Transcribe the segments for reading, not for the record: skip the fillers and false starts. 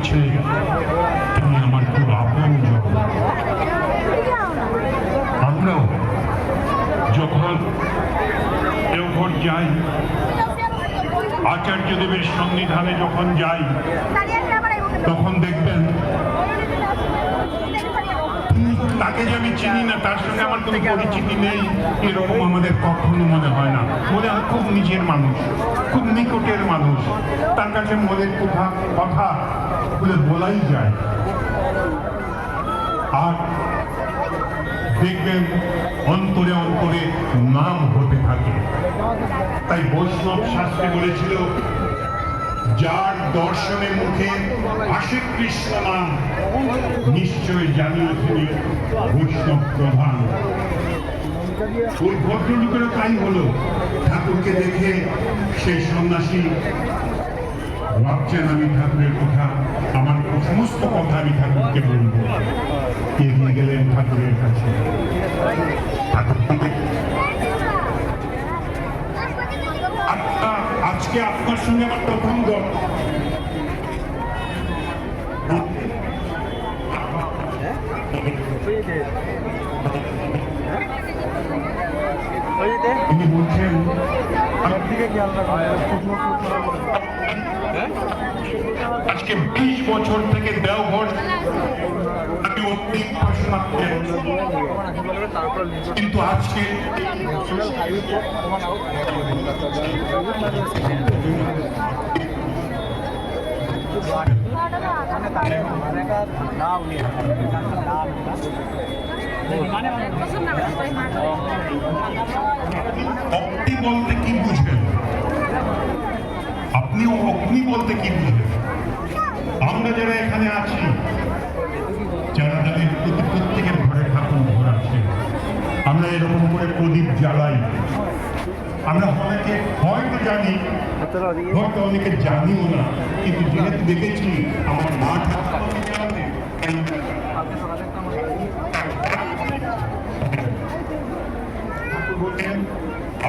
হচ্ছে তুমি আমার খুব আপনজন। আমরাও যখন দেওঘর যাই, আচার্যদেবের সন্নিধানে যখন যাই, তখন দেখবেন তাকে যে আমি চিনি না, তার সঙ্গে আমার কোনো পরিচিতি নেই, এরকম আমাদের কখনো মনে হয় না। মনে হয় খুব নিজের মানুষ, খুব নিকটের মানুষ, তার কাছে মনের কথা বলে বলাই যায়। আর দেখবেন অন্তরে অন্তরে নাম হতে থাকে। তাই বৈষ্ণব শাস্ত্রে বলেছিল, যার দর্শনে মুখে আসে কৃষ্ণ নাম, নিশ্চয় জানিও তিনি বৈষ্ণব প্রধান। ওই ভদ্রলোকেরও তাই হলো। ঠাকুরকে দেখে সেই সন্ন্যাসী ভাবছেন আমি ঠাকুরের কথা, আমার সমস্ত কথা আমি ঠাকুরকে বলবো। এগিয়ে গেলেন ঠাকুরের কাছে। আজকে আপনার সঙ্গে আমার প্রথম তিনি বলছেন আজকে 20 বছর থেকে দেওঘর আমি অতি পড়াশোনা করে, কিন্তু আজকে ভক্তি বলতে কি বুঝেন? আপনিও অগ্নি বলতে কি বুঝেন? আমরা যারা এখানে আছি, যারা যাদের প্রত্যেকের ঘরে ঠাকুর ঘর আছে, আমরা এরকম করে প্রদীপ জ্বালাই। আমরা অনেকে হয়তো জানি, হয়তো অনেকে জানিও না, কিন্তু যেহেতু দেখেছি আমার মা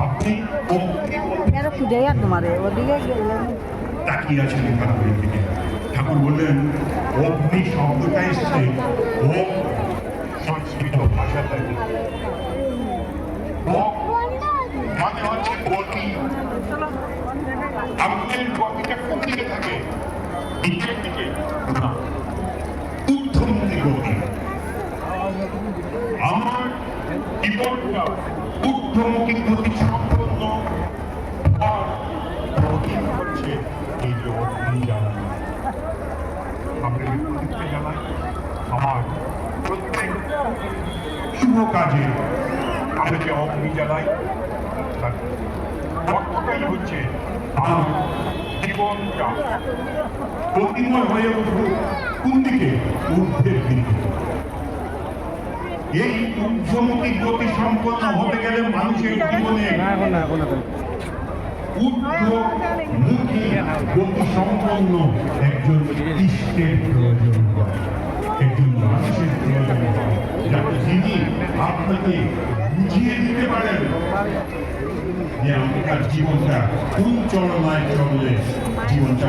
আপনি তাকিয়ে আছেন ঠাকুরের দিকে। ঠাকুর বললেন, অগ্নি শব্দটা এসছে ওম সংস্কৃত ভাষা থেকে, মানে হচ্ছে গতি। আমাদের গতিটা কোন দিকে থাকে? নিচের দিকে, ঊর্ধ্বমুখী গতি। আমার জীবনটা ঊর্ধ্বমুখী গতি সম্পন্ন হচ্ছে এই যে অগ্নি জ্বালানো। আমরা প্রত্যেকটা জ্বালাই, আমার প্রত্যেক শুভ কাজে আমরা যে অগ্নি জ্বালাই, অর্থটাই হচ্ছে আমার জীবনটা গতিময় হয়ে উঠবে কোন দিকে? ঊর্ধ্বের দিকে। এই ঊর্ধ্বমুখী গতি সম্পন্ন হতে গেলে মানুষের জীবনে ঊর্ধ্বমুখী গতি সম্পন্ন একজন ইষ্টের প্রয়োজন হয়, একজন মানুষের প্রয়োজন হয়, যাতে যিনি আপনাকে বুঝিয়ে দিতে পারেন যে আপনার জীবনটা কোন চরমায় চললে জীবনটা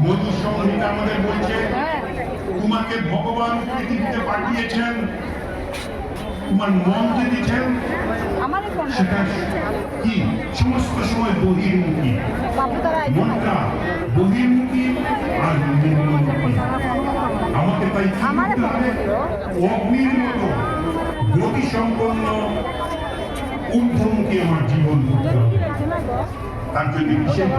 মধু সংহিতা আমাদের বলছে, তোমাকে ভগবান পৃথিবীতে পাঠিয়েছেন, তোমার মন যে দিচ্ছেন সেটা কি সমস্ত সময় বহির্মুখী। মনটা বহির্মুখী আর নির্মুখী। আমাকে তাই অগ্নির মতো গতি সম্পন্ন ঊর্ধ্বমুখী আমার জীবন করতে হবে। তার জন্য বিশেষ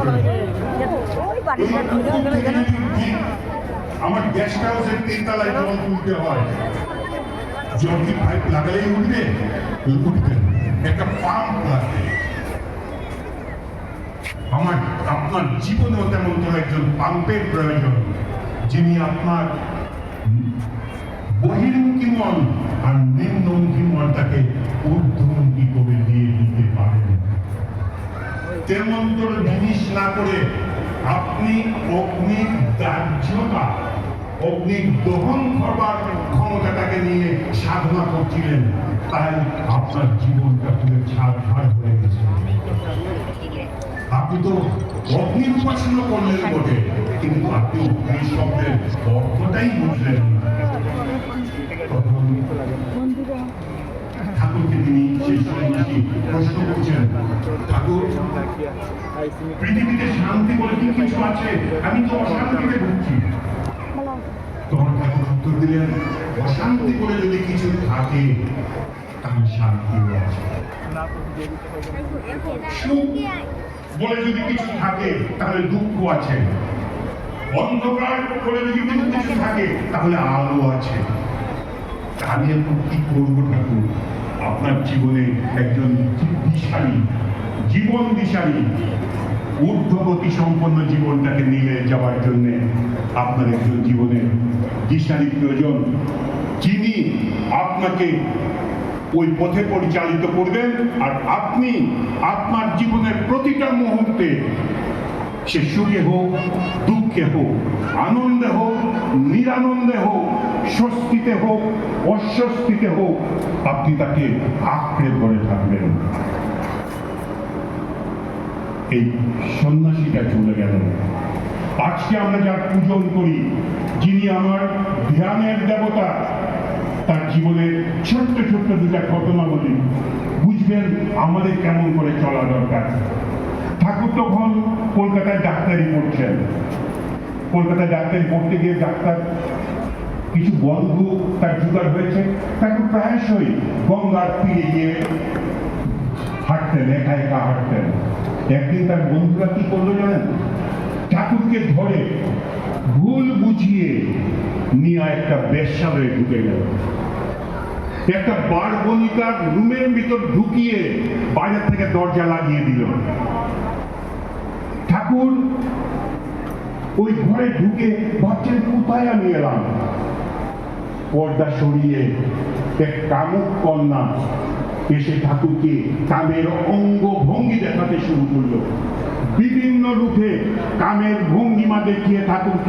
আমার গেস্ট হাউসের 3 তলায় জল তুলতে হয়, জল কি পাইপ লাগালেই উঠবে? উঠবে, একটা পাম্প লাগবে। আপনার জীবনেও তেমন তো একজন পাম্পের প্রয়োজন, যিনি আপনার বহির্মুখী মন আর নিম্নমুখী মনটাকে ঊর্ধ্বমুখী করে দিয়ে দিতে পারেন। তেমন্তর জিনিস না করে আপনি অগ্নির দাহ্যতা, অগ্নির দহন করবার ক্ষমতাটাকে নিয়ে সাধনা করছিলেন, তাই আপনার জীবনটা পুরো ছাড় হয়ে গেছে। আপনি তো অগ্নির উপাসনা করলেন বটে, কিন্তু আপনি অগ্নি শব্দের অর্থটাই বুঝলেন না। তখন ঠাকুরকে তিনি শেষ সন্ন্যাসী প্রশ্ন করছেন, ঠাকুর, পৃথিবীতে শান্তি বলে কি কিছু আছে? আমি তো অশান্তিতে ভুগছি। তখন ঠাকুর উত্তর দিলেন, অশান্তি বলে যদি কিছু থাকে তাহলে শান্তিও আছে। সুখ বলে যদি কিছু থাকে তাহলে দুঃখ আছে। অন্ধকার বলে যদি কিছু থাকে তাহলে আলো আছে। আমি এখন কি করবো ঠাকুর? আপনার জীবনে একজন দিশারি, জীবন দিশারি, ঊর্ধ্বগতি সম্পন্ন জীবনটাকে নিয়ে যাওয়ার জন্য আপনার একজন জীবনের দিশারি প্রয়োজন, যিনি আপনাকে ওই পথে পরিচালিত করবেন, আর আপনি আপনার জীবনের প্রতিটা মুহূর্তে, সে সুখে হোক, দুঃখে হোক, আনন্দে হোক, নিরানন্দে হোক, স্বস্তিতে হোক, অস্বস্তিতে হোক, আপনি তাকে আঁকড়ে ধরে থাকবেন। এই সন্ন্যাসীটা চলে গেল। আজকে আমরা যার পূজন করি, যিনি আমার ধ্যানের দেবতা, তার জীবনের ছোট্ট ছোট্ট দুটা ঘটনা বলি, বুঝবেন আমাদের কেমন করে চলা দরকার। ঠাকুর তখন কলকাতায় ডাক্তারি পড়ছেন। কলকাতায় ডাক্তারি পড়তে গিয়ে ডাক্তার কিছু বন্ধু তার জোগাড় হয়েছে। ঠাকুর প্রায়শই গঙ্গার তীরে গিয়ে হাঁটতেন, একা একা হাঁটতেন। একদিন তার বন্ধুরা কি করলো জানেন? ঠাকুরকে ধরে ভুল বুঝিয়ে নিয়ে একটা বেশ্যালয়ে ঢুকে গেল। একটা বারবণিকার রুমের ভিতর ঢুকিয়ে বাইরে থেকে দরজা লাগিয়ে দিল। ঠাকুর ওই ঘরে ঢুকে ভাবছেন, কোথায় আমি এলাম? পর্দা সরিয়ে এক কামুক কন্যা এসে ঠাকুরকে কামের অঙ্গ ভঙ্গি দেখাতে শুরু করলো। বিভিন্ন রূপে কামের ভঙ্গিমা দেখিয়ে ঠাকুরকে